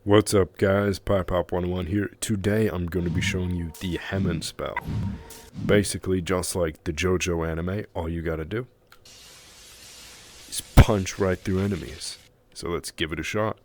What's up guys, PiePop101 here. Today I'm going to be showing you the Hamon spell. Basically just like the Jojo anime, all you gotta do is punch right through enemies. So let's give it a shot.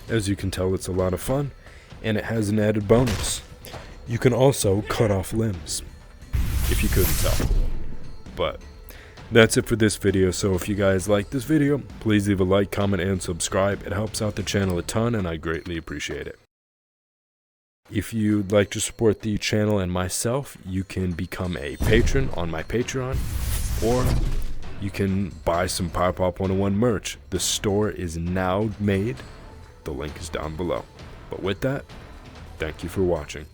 As you can tell, it's a lot of fun, and it has an added bonus. You can also cut off limbs, if you couldn't tell. But that's it for this video, so if you guys like this video, please leave a like, comment, and subscribe. It helps out the channel a ton, and I greatly appreciate it. If you'd like to support the channel and myself, you can become a patron on my Patreon, or you can buy some PiePop101 merch. The store is now made. The link is down below. But with that, thank you for watching.